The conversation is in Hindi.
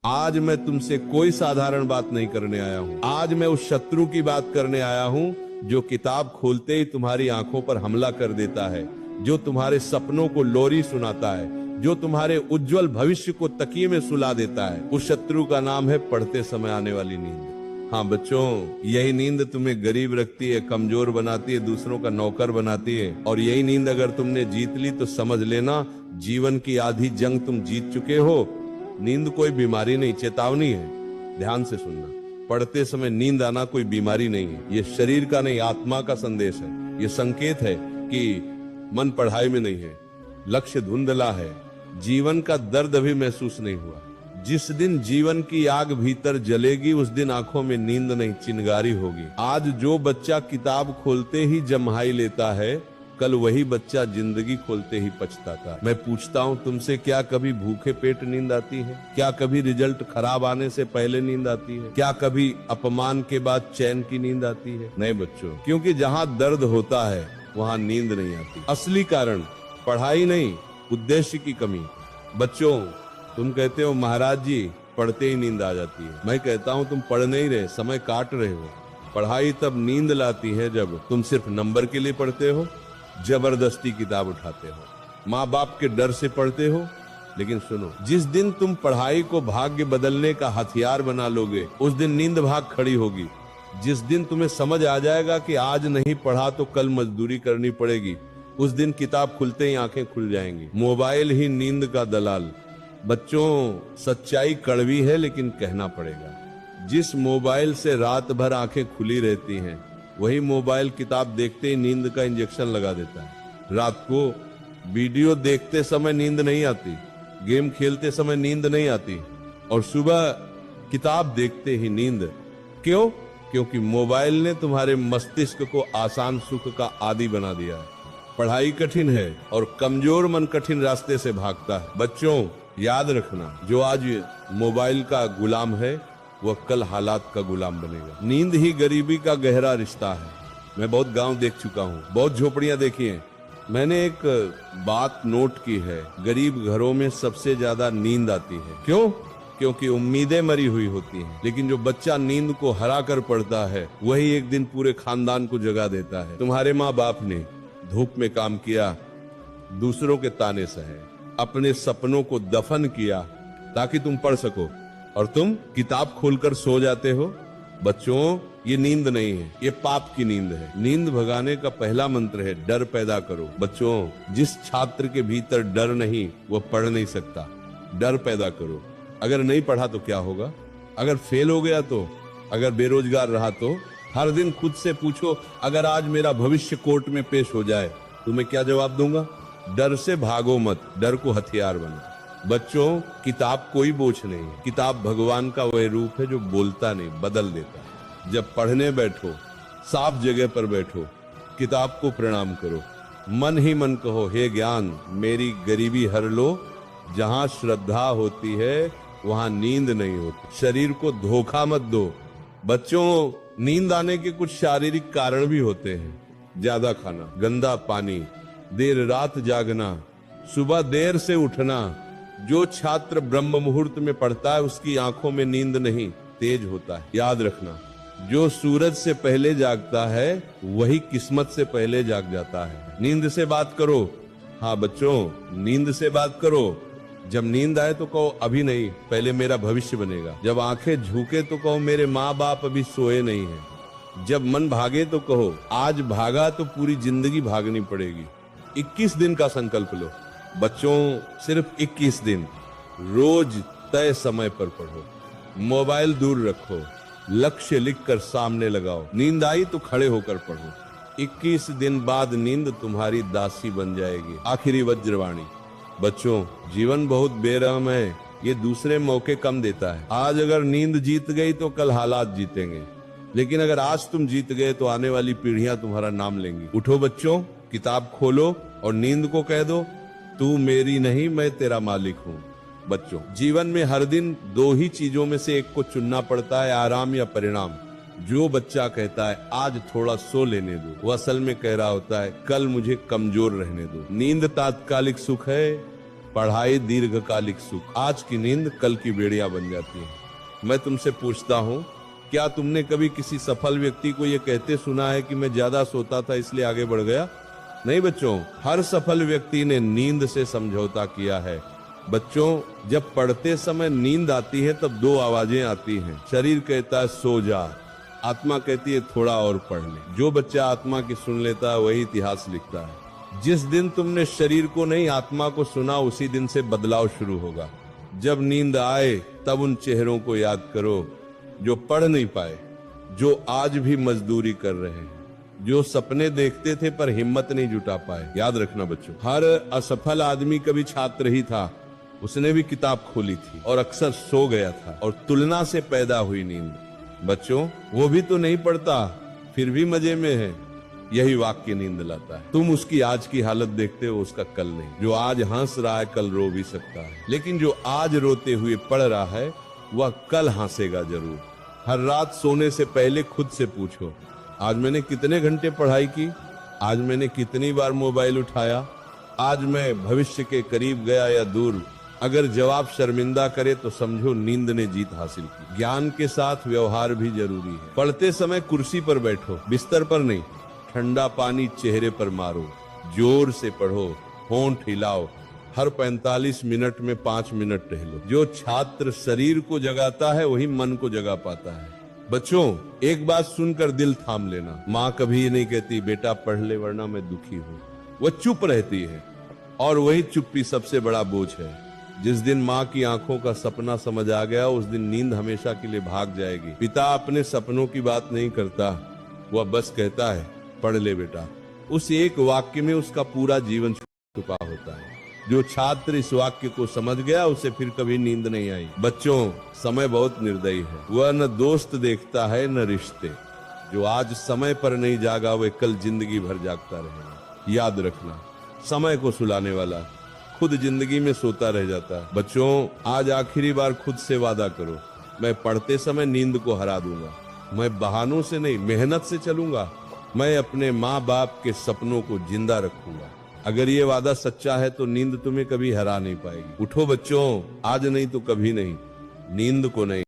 आज मैं तुमसे कोई साधारण बात नहीं करने आया हूँ। आज मैं उस शत्रु की बात करने आया हूँ जो किताब खोलते ही तुम्हारी आंखों पर हमला कर देता है, जो तुम्हारे सपनों को लोरी सुनाता है, जो तुम्हारे उज्जवल भविष्य को तकिए में सुला देता है। उस शत्रु का नाम है पढ़ते समय आने वाली नींद। हाँ बच्चों, यही नींद तुम्हें गरीब रखती है, कमजोर बनाती है, दूसरों का नौकर बनाती है। और यही नींद अगर तुमने जीत ली तो समझ लेना जीवन की आधी जंग तुम जीत चुके हो। नींद कोई बीमारी नहीं, चेतावनी है। ध्यान से सुनना, पढ़ते समय नींद आना कोई बीमारी नहीं है। ये शरीर का नहीं, आत्मा का संदेश है। ये संकेत है कि मन पढ़ाई में नहीं है, लक्ष्य धुंधला है, जीवन का दर्द अभी महसूस नहीं हुआ। जिस दिन जीवन की आग भीतर जलेगी उस दिन आंखों में नींद नहीं, चिंगारी होगी। आज जो बच्चा किताब खोलते ही जम्हाई लेता है, कल वही बच्चा जिंदगी खोलते ही पछताता है। मैं पूछता हूँ तुमसे, क्या कभी भूखे पेट नींद आती है? क्या कभी रिजल्ट खराब आने से पहले नींद आती है? क्या कभी अपमान के बाद चैन की नींद आती है? नहीं बच्चों, क्योंकि जहाँ दर्द होता है वहाँ नींद नहीं आती। असली कारण पढ़ाई नहीं, उद्देश्य की कमी। बच्चों, तुम कहते हो महाराज जी पढ़ते ही नींद आ जाती है। मैं कहता हूँ तुम पढ़ नहीं रहे, समय काट रहे हो। पढ़ाई तब नींद लाती है जब तुम सिर्फ नंबर के लिए पढ़ते हो, जबरदस्ती किताब उठाते हो, माँ बाप के डर से पढ़ते हो। लेकिन सुनो, जिस दिन तुम पढ़ाई को भाग्य बदलने का हथियार बना लोगे उस दिन नींद भाग खड़ी होगी। जिस दिन तुम्हें समझ आ जाएगा कि आज नहीं पढ़ा तो कल मजदूरी करनी पड़ेगी, उस दिन किताब खुलते ही आंखें खुल जाएंगी। मोबाइल ही नींद का दलाल। बच्चों, सच्चाई कड़वी है लेकिन कहना पड़ेगा। जिस मोबाइल से रात भर आंखें खुली रहती हैं, वही मोबाइल किताब देखते ही नींद का इंजेक्शन लगा देता है। रात को वीडियो देखते समय नींद नहीं आती, गेम खेलते समय नींद नहीं आती, और सुबह किताब देखते ही नींद। क्यों? क्योंकि मोबाइल ने तुम्हारे मस्तिष्क को आसान सुख का आदी बना दिया है। पढ़ाई कठिन है और कमजोर मन कठिन रास्ते से भागता है। बच्चों, याद रखना, जो आज मोबाइल का गुलाम है वह कल हालात का गुलाम बनेगा। नींद ही गरीबी का गहरा रिश्ता है। मैं बहुत गांव देख चुका हूँ, बहुत झोपड़ियां देखी हैं। मैंने एक बात नोट की है, गरीब घरों में सबसे ज्यादा नींद आती है। क्यों? क्योंकि उम्मीदें मरी हुई होती हैं। लेकिन जो बच्चा नींद को हरा कर पढ़ता है वही एक दिन पूरे खानदान को जगा देता है। तुम्हारे माँ बाप ने धूप में काम किया, दूसरों के ताने सहे, अपने सपनों को दफन किया ताकि तुम पढ़ सको, और तुम किताब खोलकर सो जाते हो। बच्चों, ये नींद नहीं है, ये पाप की नींद है। नींद भगाने का पहला मंत्र है डर पैदा करो। बच्चों, जिस छात्र के भीतर डर नहीं वह पढ़ नहीं सकता। डर पैदा करो। अगर नहीं पढ़ा तो क्या होगा? अगर फेल हो गया तो? अगर बेरोजगार रहा तो? हर दिन खुद से पूछो, अगर आज मेरा भविष्य कोर्ट में पेश हो जाए तो मैं क्या जवाब दूंगा? डर से भागो मत, डर को हथियार बनो। बच्चों, किताब कोई बोझ नहीं है। किताब भगवान का वह रूप है जो बोलता नहीं, बदल देता है। जब पढ़ने बैठो, साफ जगह पर बैठो, किताब को प्रणाम करो, मन ही मन कहो, हे ज्ञान मेरी गरीबी हर लो। जहां श्रद्धा होती है वहां नींद नहीं होती। शरीर को धोखा मत दो। बच्चों, नींद आने के कुछ शारीरिक कारण भी होते हैं। ज्यादा खाना, गंदा पानी, देर रात जागना, सुबह देर से उठना। जो छात्र ब्रह्म मुहूर्त में पढ़ता है उसकी आंखों में नींद नहीं, तेज होता है। याद रखना, जो सूरज से पहले जागता है वही किस्मत से पहले जाग जाता है। नींद से बात करो। हाँ बच्चों, नींद से बात करो। जब नींद आए तो कहो अभी नहीं, पहले मेरा भविष्य बनेगा। जब आंखें झुके तो कहो मेरे माँ बाप अभी सोए नहीं हैं। जब मन भागे तो कहो आज भागा तो पूरी जिंदगी भागनी पड़ेगी। 21 दिन का संकल्प लो। बच्चों, सिर्फ 21 दिन, रोज तय समय पर पढ़ो, मोबाइल दूर रखो, लक्ष्य लिखकर सामने लगाओ। नींद आई तो खड़े होकर पढ़ो। 21 दिन बाद नींद तुम्हारी दासी बन जाएगी। आखिरी वज्रवाणी। बच्चों, जीवन बहुत बेरहम है, ये दूसरे मौके कम देता है। आज अगर नींद जीत गई तो कल हालात जीतेंगे, लेकिन अगर आज तुम जीत गए तो आने वाली पीढ़ियां तुम्हारा नाम लेंगी। उठो बच्चों, किताब खोलो और नींद को कह दो, तू मेरी नहीं मैं तेरा मालिक हूँ। बच्चों, जीवन में हर दिन दो ही चीजों में से एक को चुनना पड़ता है, आराम या परिणाम। जो बच्चा कहता है आज थोड़ा सो लेने दो, वो असल में कह रहा होता है कल मुझे कमजोर रहने दो। नींद तात्कालिक सुख है, पढ़ाई दीर्घकालिक सुख। आज की नींद कल की बेड़ियां बन जाती है। मैं तुमसे पूछता हूँ, क्या तुमने कभी किसी सफल व्यक्ति को यह कहते सुना है कि मैं ज्यादा सोता था इसलिए आगे बढ़ गया? नहीं बच्चों, हर सफल व्यक्ति ने नींद से समझौता किया है। बच्चों, जब पढ़ते समय नींद आती है तब दो आवाजें आती हैं। शरीर कहता है सो जा, आत्मा कहती है थोड़ा और पढ़ ले। जो बच्चा आत्मा की सुन लेता है वही इतिहास लिखता है। जिस दिन तुमने शरीर को नहीं आत्मा को सुना, उसी दिन से बदलाव शुरू होगा। जब नींद आए तब उन चेहरों को याद करो जो पढ़ नहीं पाए, जो आज भी मजदूरी कर रहे हैं, जो सपने देखते थे पर हिम्मत नहीं जुटा पाए। याद रखना बच्चों, हर असफल आदमी कभी छात्र ही था। उसने भी किताब खोली थी और अक्सर सो गया था, और तुलना से पैदा हुई नींद। बच्चों, वो भी तो नहीं पढ़ता, फिर भी मजे में है। यही वाक्य नींद लाता है। तुम उसकी आज की हालत देखते हो, उसका कल नहीं। जो आज हंस रहा है कल रो भी सकता है, लेकिन जो आज रोते हुए पढ़ रहा है वह कल हंसेगा जरूर। हर रात सोने से पहले खुद से पूछो, आज मैंने कितने घंटे पढ़ाई की? आज मैंने कितनी बार मोबाइल उठाया? आज मैं भविष्य के करीब गया या दूर? अगर जवाब शर्मिंदा करे तो समझो नींद ने जीत हासिल की। ज्ञान के साथ व्यवहार भी जरूरी है। पढ़ते समय कुर्सी पर बैठो, बिस्तर पर नहीं। ठंडा पानी चेहरे पर मारो, जोर से पढ़ो, होंठ हिलाओ। हर 45 मिनट में 5 मिनट टहलो। जो छात्र शरीर को जगाता है वही मन को जगा पाता है। बच्चों, एक बात सुनकर दिल थाम लेना। माँ कभी नहीं कहती बेटा पढ़ ले वरना मैं दुखी हूँ। वह चुप रहती है, और वही चुप्पी सबसे बड़ा बोझ है। जिस दिन माँ की आंखों का सपना समझ आ गया, उस दिन नींद हमेशा के लिए भाग जाएगी। पिता अपने सपनों की बात नहीं करता, वह बस कहता है पढ़ ले बेटा। उस एक वाक्य में उसका पूरा जीवन छुपा होता है। जो छात्र इस वाक्य को समझ गया, उसे फिर कभी नींद नहीं आई। बच्चों, समय बहुत निर्दयी है। वह न दोस्त देखता है न रिश्ते। जो आज समय पर नहीं जागा वह कल जिंदगी भर जागता रहेगा। याद रखना, समय को सुलाने वाला खुद जिंदगी में सोता रह जाता है। बच्चों, आज आखिरी बार खुद से वादा करो, मैं पढ़ते समय नींद को हरा दूंगा। मैं बहानों से नहीं, मेहनत से चलूंगा। मैं अपने माँ बाप के सपनों को जिंदा रखूंगा। अगर ये वादा सच्चा है तो नींद तुम्हें कभी हरा नहीं पाएगी। उठो बच्चों, आज नहीं तो कभी नहीं, नींद को नहीं।